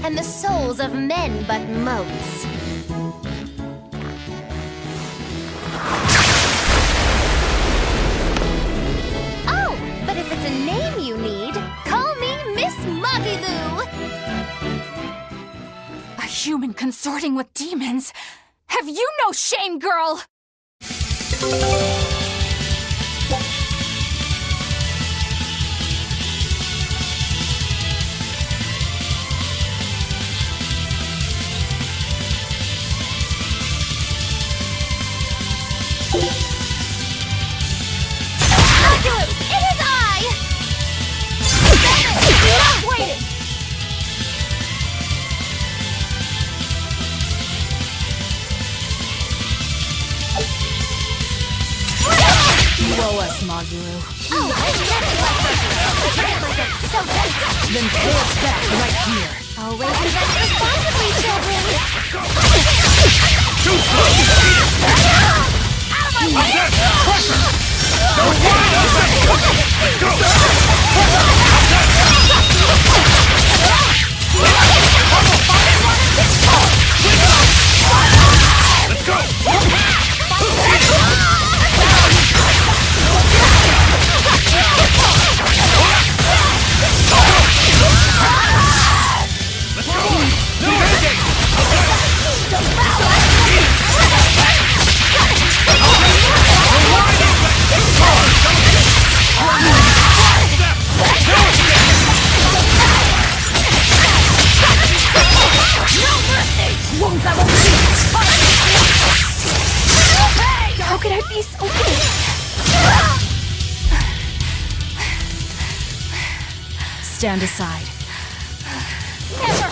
and the souls of men but motes. Oh, but if it's a name you need, call me Miss Moggy-Loo. A human consorting with demons? Have you no shame, girl? It is I! Stop waiting! You owe us, Moggy-Loo. Oh, I never liked Berseria. So good. Then pay us back right here. Always invest responsibly, children. Too slow! Out of my way! Pressure! Let's go! Let's go! How could I be so weak? Stand aside. Never!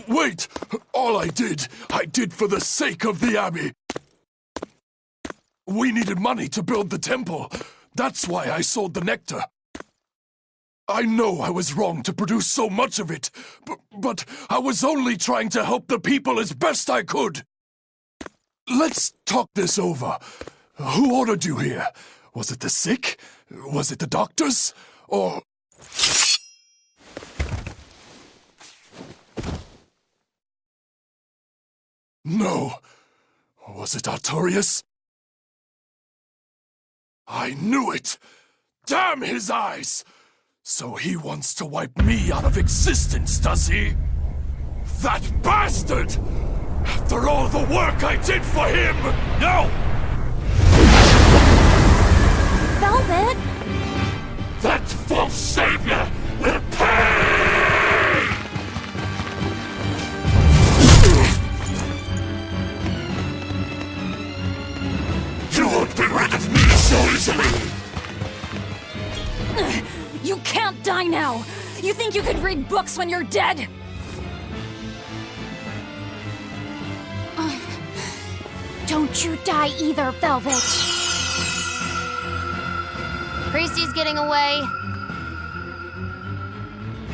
Wait! All I did for the sake of the Abbey. We needed money to build the temple. That's why I sold the nectar. I know I was wrong to produce so much of it, but I was only trying to help the people as best I could. Let's talk this over. Who ordered you here? Was it the sick? Was it the doctors? Or... No. Was it Artorias? I knew it! Damn his eyes! So he wants to wipe me out of existence, does he? That bastard! After all the work I did for him! No! Velvet? That false savior will pay! You won't be rid of me so easily! You can't die now! You think you could read books when you're dead? Don't you die either, Velvet. Priesty's getting away.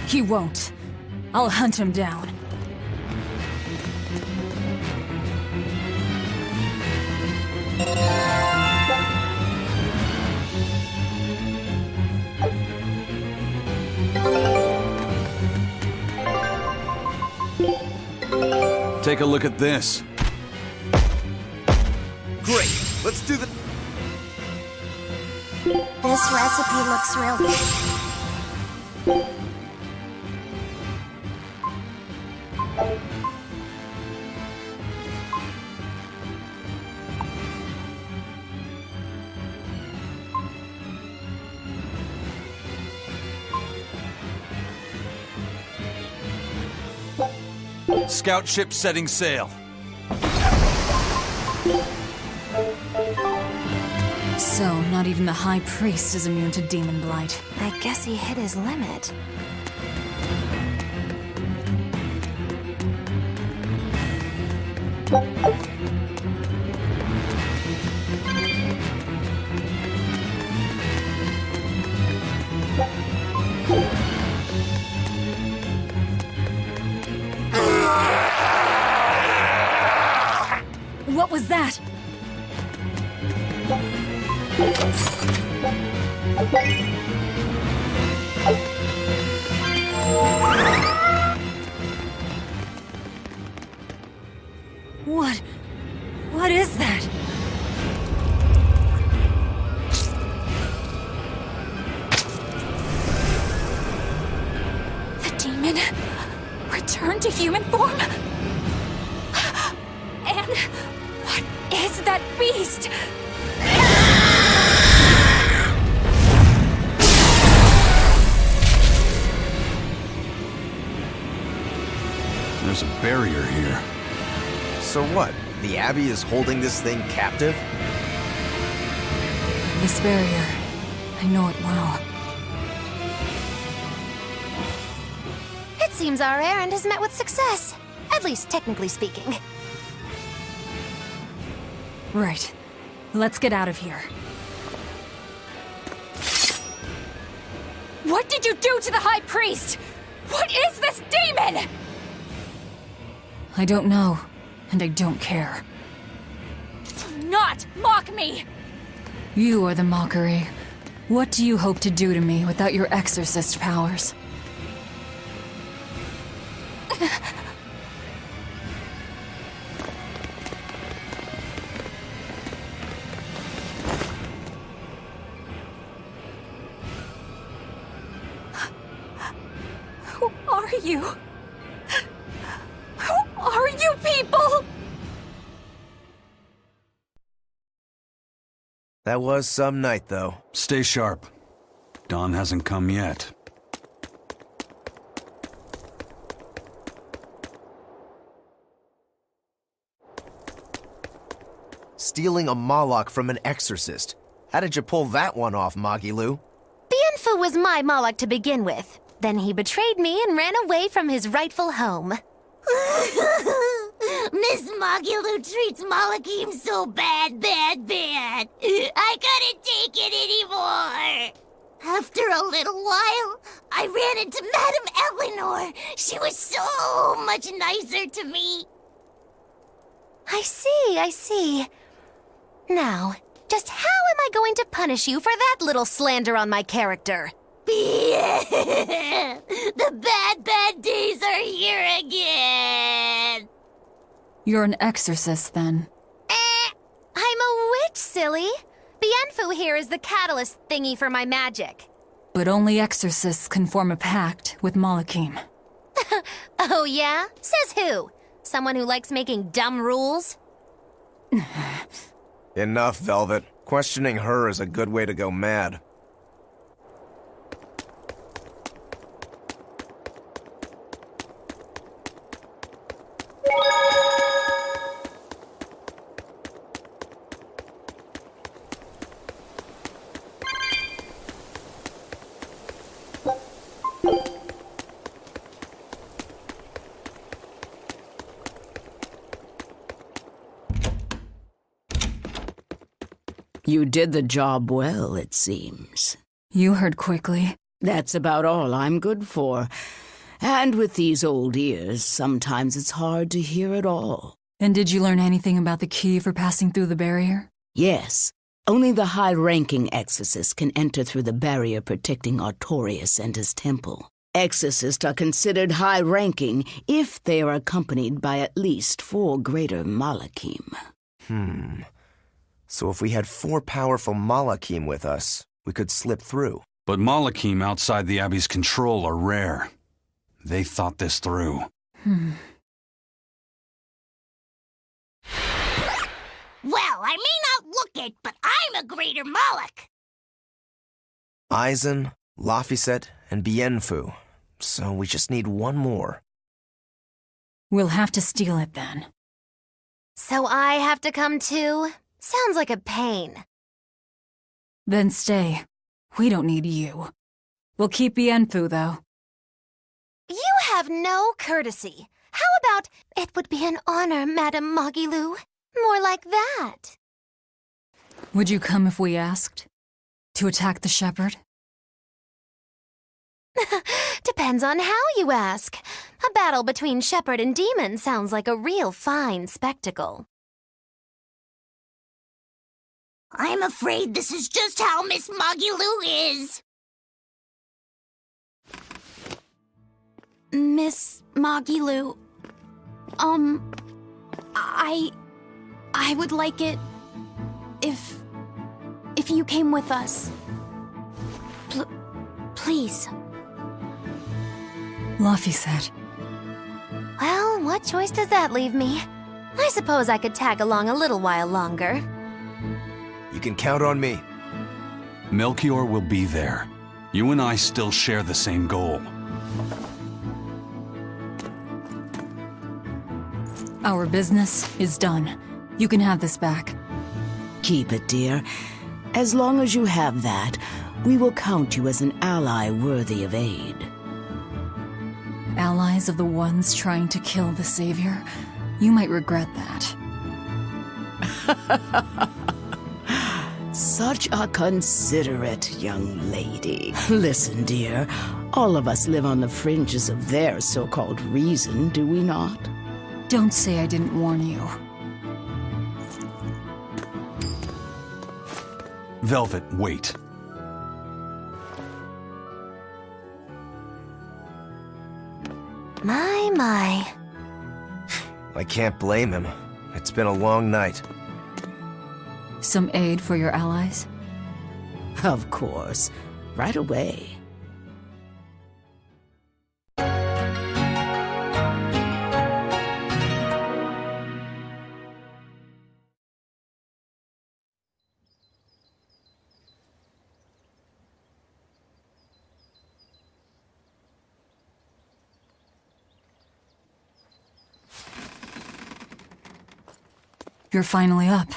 He won't. I'll hunt him down. Take a look at this. Great! Let's do the... This recipe looks real good. Scout ship setting sail. So, not even the High Priest is immune to demon blight. I guess he hit his limit. What was that? What is that? The demon returned to human form? And what is that beast? There's a barrier here. So what? The Abbey is holding this thing captive? This barrier. I know it well. It seems our errand has met with success. At least technically speaking. Right. Let's get out of here. What did you do to the High Priest? What is this demon? I don't know, and I don't care. Do not mock me! You are the mockery. What do you hope to do to me without your exorcist powers? Who are you? Who are you people? That was some night, though. Stay sharp. Dawn hasn't come yet. Stealing a Moloch from an exorcist. How did you pull that one off, Magilu? Bienfu was my Moloch to begin with. Then he betrayed me and ran away from his rightful home. Miss Magilu treats Malachim so bad. I couldn't take it anymore. After a little while, I ran into Madame Eleanor. She was so much nicer to me. I see. Now, just how am I going to punish you for that little slander on my character? The bad days are here again. You're an exorcist, then. I'm a witch, silly. Bienfu here is the catalyst thingy for my magic. But only exorcists can form a pact with Malachim. Oh yeah? Says who? Someone who likes making dumb rules? Enough, Velvet. Questioning her is a good way to go mad. You did the job well, it seems. You heard quickly. That's about all I'm good for. And with these old ears, sometimes it's hard to hear it all. And did you learn anything about the key for passing through the barrier? Yes. Only the high-ranking exorcists can enter through the barrier protecting Artorius and his temple. Exorcists are considered high-ranking if they are accompanied by at least 4 greater Malachim. So if we had 4 powerful Malachim with us, we could slip through. But Malachim outside the Abbey's control are rare. They thought this through. Well, I may not look it, but I'm a greater Moloch. Aizen, Laphicet, and Bienfu. So we just need one more. We'll have to steal it then. So I have to come too? Sounds like a pain. Then stay. We don't need you. We'll keep Bienfu, though. You have no courtesy. How about, "It would be an honor, Madame Magilu"? More like that. Would you come if we asked? To attack the shepherd? Depends on how you ask. A battle between shepherd and demon sounds like a real fine spectacle. I'm afraid this is just how Miss Magilu is. Miss Magilu, I would like it if you came with us. Please. Luffy said. Well, what choice does that leave me? I suppose I could tag along a little while longer. You can count on me. Melchior will be there. You and I still share the same goal. Our business is done. You can have this back. Keep it, dear. As long as you have that, we will count you as an ally worthy of aid. Allies of the ones trying to kill the Savior? You might regret that. Such a considerate young lady. Listen, dear, all of us live on the fringes of their so-called reason, do we not? Don't say I didn't warn you. Velvet, wait. My. I can't blame him. It's been a long night. Some aid for your allies? Of course. Right away. You're finally up.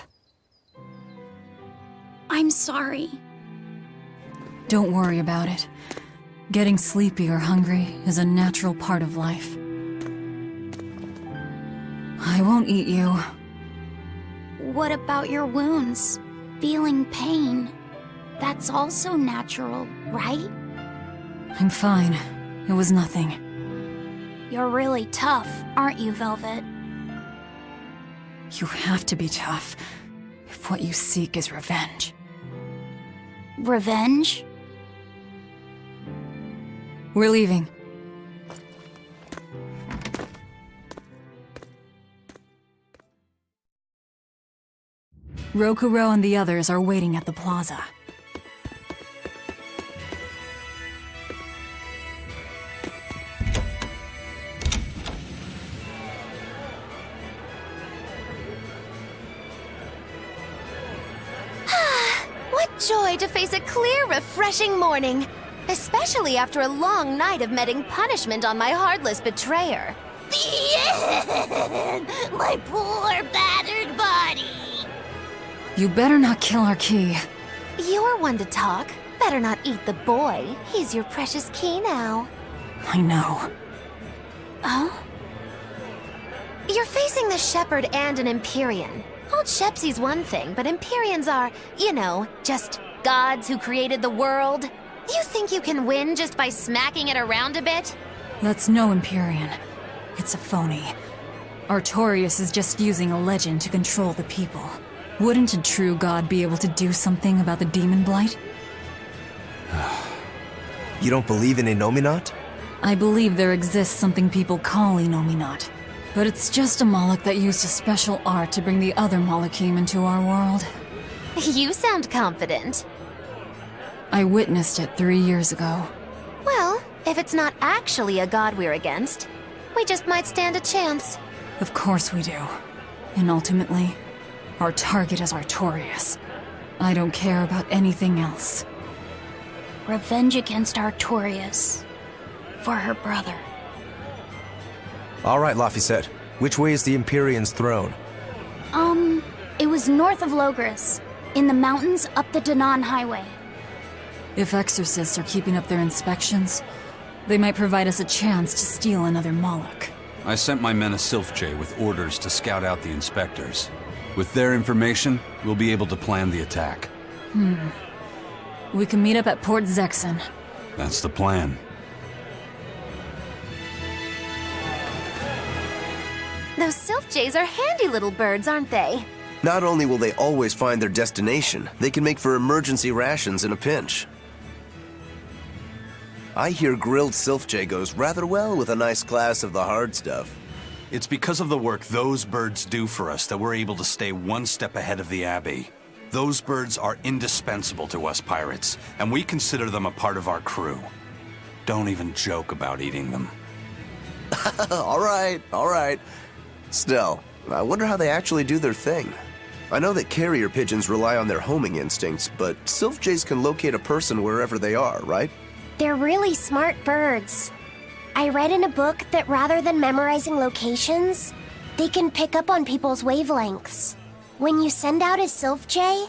I'm sorry. Don't worry about it. Getting sleepy or hungry is a natural part of life. I won't eat you. What about your wounds? Feeling pain? That's also natural, right? I'm fine. It was nothing. You're really tough, aren't you, Velvet? You have to be tough if what you seek is revenge. Revenge? We're leaving. Rokuro and the others are waiting at the plaza. Joy to face a clear, refreshing morning. Especially after a long night of meting punishment on my heartless betrayer. My poor, battered body. You better not kill our key. You're one to talk. Better not eat the boy. He's your precious key now. I know. Oh? You're facing the Shepherd and an Empyrean. Old Shepsy's one thing, but Empyreans are, you know, just gods who created the world. You think you can win just by smacking it around a bit? That's no Empyrean. It's a phony. Artorias is just using a legend to control the people. Wouldn't a true god be able to do something about the demon blight? You don't believe in Innominat? I believe there exists something people call Innominat. But it's just a Moloch that used a special art to bring the other Molochim into our world. You sound confident. I witnessed it 3 years ago. Well, if it's not actually a god we're against, we just might stand a chance. Of course we do. And ultimately, our target is Artorias. I don't care about anything else. Revenge against Artorias. For her brother. All right, Laphicet. Which way is the Empyrean's throne? It was north of Logris, in the mountains up the Danan Highway. If exorcists are keeping up their inspections, they might provide us a chance to steal another Moloch. I sent my men a Sylph-J with orders to scout out the inspectors. With their information, we'll be able to plan the attack. We can meet up at Port Zexon. That's the plan. Those Sylph-Jays are handy little birds, aren't they? Not only will they always find their destination, they can make for emergency rations in a pinch. I hear grilled Sylph-J goes rather well with a nice glass of the hard stuff. It's because of the work those birds do for us that we're able to stay one step ahead of the Abbey. Those birds are indispensable to us pirates, and we consider them a part of our crew. Don't even joke about eating them. All right. Still, I wonder how they actually do their thing. I know that carrier pigeons rely on their homing instincts, but Sylph-Jays can locate a person wherever they are, right? They're really smart birds. I read in a book that rather than memorizing locations, they can pick up on people's wavelengths. When you send out a Sylph-J,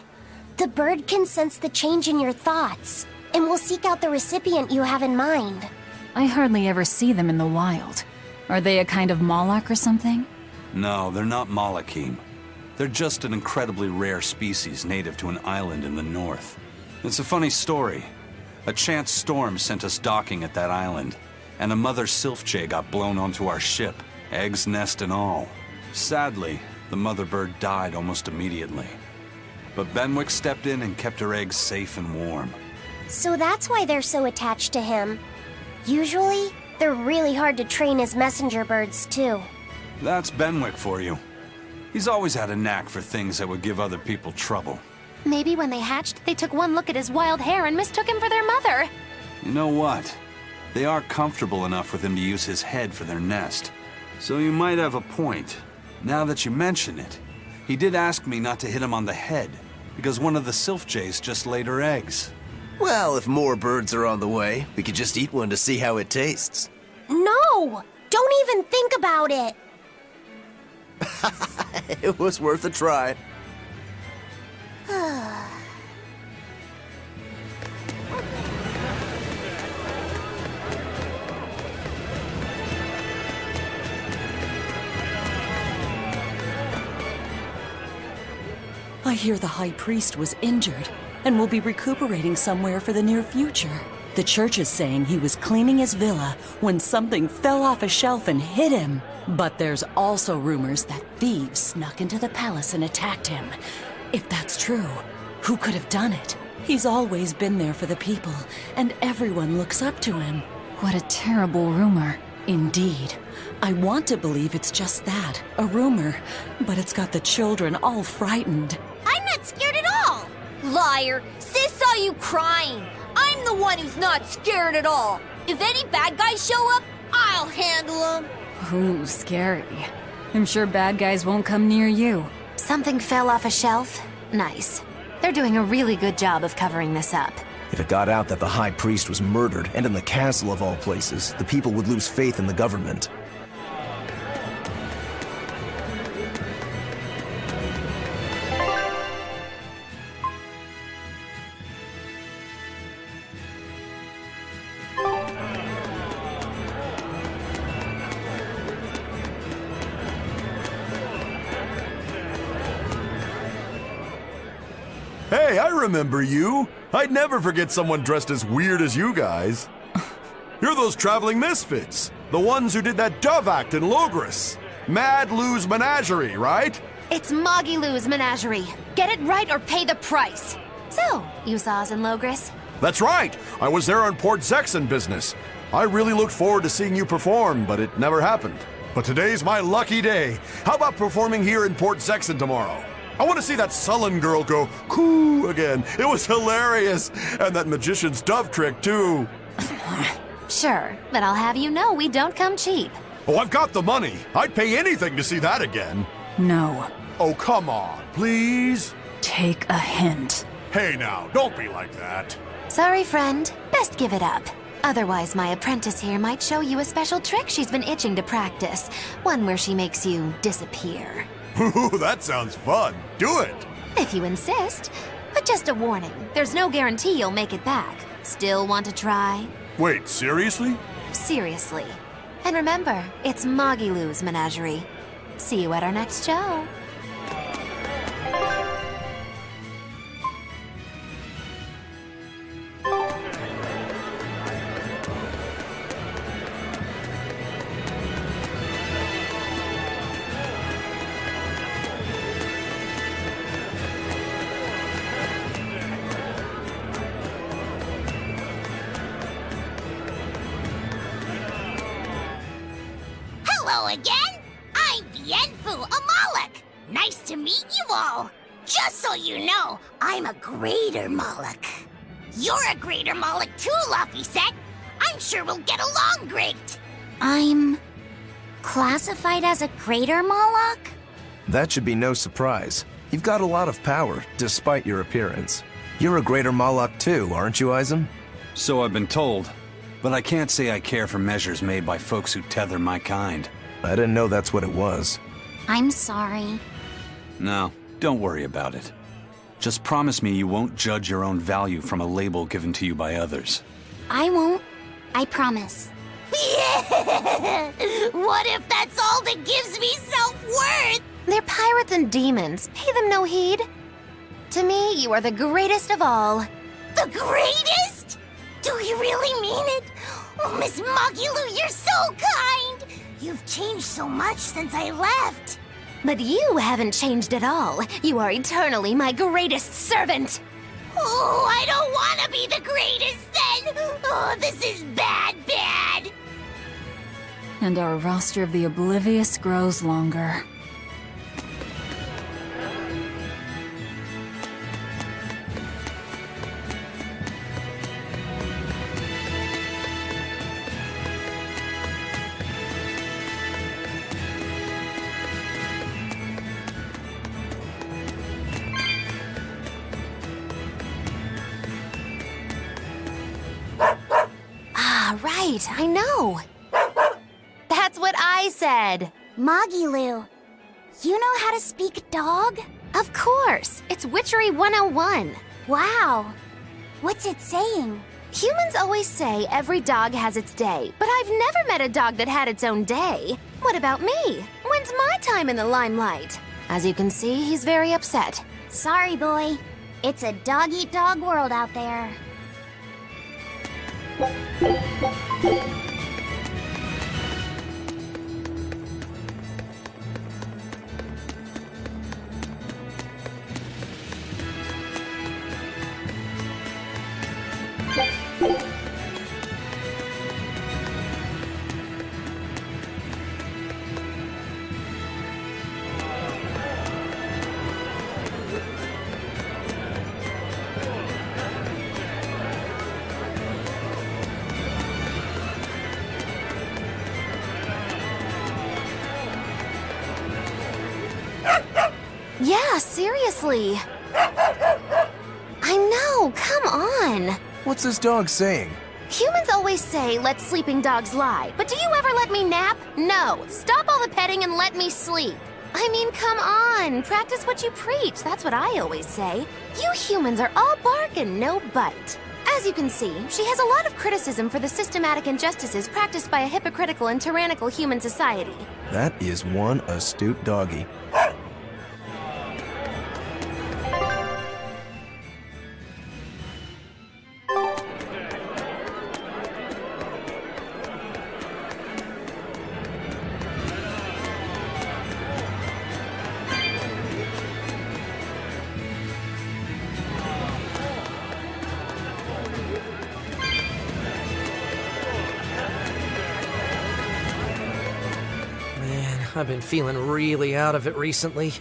the bird can sense the change in your thoughts and will seek out the recipient you have in mind. I hardly ever see them in the wild. Are they a kind of Moloch or something? No, they're not Malachim. They're just an incredibly rare species native to an island in the north. It's a funny story. A chance storm sent us docking at that island, and a mother Sylph-J got blown onto our ship, eggs, nest, and all. Sadly, the mother bird died almost immediately. But Benwick stepped in and kept her eggs safe and warm. So that's why they're so attached to him. Usually, they're really hard to train as messenger birds, too. That's Benwick for you. He's always had a knack for things that would give other people trouble. Maybe when they hatched, they took one look at his wild hair and mistook him for their mother. You know what? They are comfortable enough with him to use his head for their nest. So you might have a point. Now that you mention it, he did ask me not to hit him on the head, because one of the Sylph-Jays just laid her eggs. Well, if more birds are on the way, we could just eat one to see how it tastes. No! Don't even think about it! It was worth a try. I hear the High Priest was injured and will be recuperating somewhere for the near future. The church is saying he was cleaning his villa when something fell off a shelf and hit him. But there's also rumors that thieves snuck into the palace and attacked him. If that's true, who could have done it? He's always been there for the people, and everyone looks up to him. What a terrible rumor. Indeed. I want to believe it's just that, a rumor, but it's got the children all frightened. I'm not scared at all! Liar! Sis saw you crying! I'm the one who's not scared at all! If any bad guys show up, I'll handle them! Ooh, scary. I'm sure bad guys won't come near you. Something fell off a shelf? Nice. They're doing a really good job of covering this up. If it got out that the High Priest was murdered, and in the castle of all places, the people would lose faith in the government. Hey, I remember you. I'd never forget someone dressed as weird as you guys. You're those traveling misfits. The ones who did that dove act in Logris. Mad Lou's Menagerie, right? It's Moggy Lou's Menagerie. Get it right or pay the price. So, you saw us in Logris? That's right. I was there on Port Zexon business. I really looked forward to seeing you perform, but it never happened. But today's my lucky day. How about performing here in Port Zexon tomorrow? I want to see that sullen girl go coo again. It was hilarious. And that magician's dove trick, too. Sure, but I'll have you know we don't come cheap. Oh, I've got the money. I'd pay anything to see that again. No. Oh, come on, please. Take a hint. Hey now, don't be like that. Sorry, friend. Best give it up. Otherwise, my apprentice here might show you a special trick she's been itching to practice. One where she makes you disappear. Ooh, that sounds fun. Do it. If you insist. But just a warning, there's no guarantee you'll make it back. Still want to try? Wait, seriously? Seriously. And remember, it's Magilou's menagerie. See you at our next show. Hello again! I'm Bienfu Amalek! Nice to meet you all! Just so you know, I'm a Greater Moloch. You're a Greater Moloch too, Laphicet! I'm sure we'll get along great! I'm classified as a Greater Moloch? That should be no surprise. You've got a lot of power, despite your appearance. You're a Greater Moloch too, aren't you, Eisen? So I've been told, but I can't say I care for measures made by folks who tether my kind. I didn't know that's what it was. I'm sorry. No, don't worry about it. Just promise me you won't judge your own value from a label given to you by others. I won't. I promise. Yeah! What if that's all that gives me self-worth? They're pirates and demons. Pay them no heed. To me, you are the greatest of all. The greatest? Do you really mean it? Oh, Miss Magilou, you're so kind! You've changed so much since I left. But you haven't changed at all. You are eternally my greatest servant. Oh, I don't want to be the greatest then! Oh, this is bad. And our roster of the oblivious grows longer. Right, I know. That's what I said. Magilou, you know how to speak dog? Of course. It's Witchery 101. Wow. What's it saying? Humans always say every dog has its day, but I've never met a dog that had its own day. What about me? When's my time in the limelight? As you can see, he's very upset. Sorry, boy. It's a dog-eat-dog world out there. Yeah, seriously. I know, come on. What's this dog saying? Humans always say, let sleeping dogs lie. But do you ever let me nap? No. Stop all the petting and let me sleep. I mean, come on. Practice what you preach. That's what I always say. You humans are all bark and no bite. As you can see, she has a lot of criticism for the systematic injustices practiced by a hypocritical and tyrannical human society. That is one astute doggy. I've been feeling really out of it recently.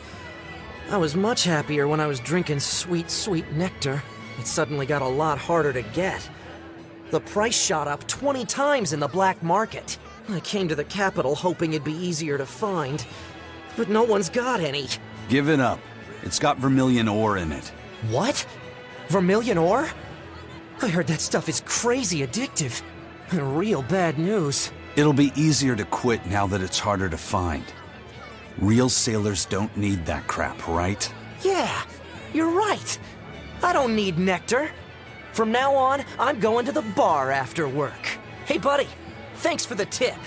I was much happier when I was drinking sweet, sweet nectar. It suddenly got a lot harder to get. The price shot up 20 times in the black market. I came to the capital hoping it'd be easier to find, but no one's got any. Give it up. It's got vermilion ore in it. What? Vermilion ore? I heard that stuff is crazy addictive. Real bad news. It'll be easier to quit now that it's harder to find. Real sailors don't need that crap, right? Yeah, you're right. I don't need nectar. From now on, I'm going to the bar after work. Hey, buddy, thanks for the tip.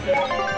Huh?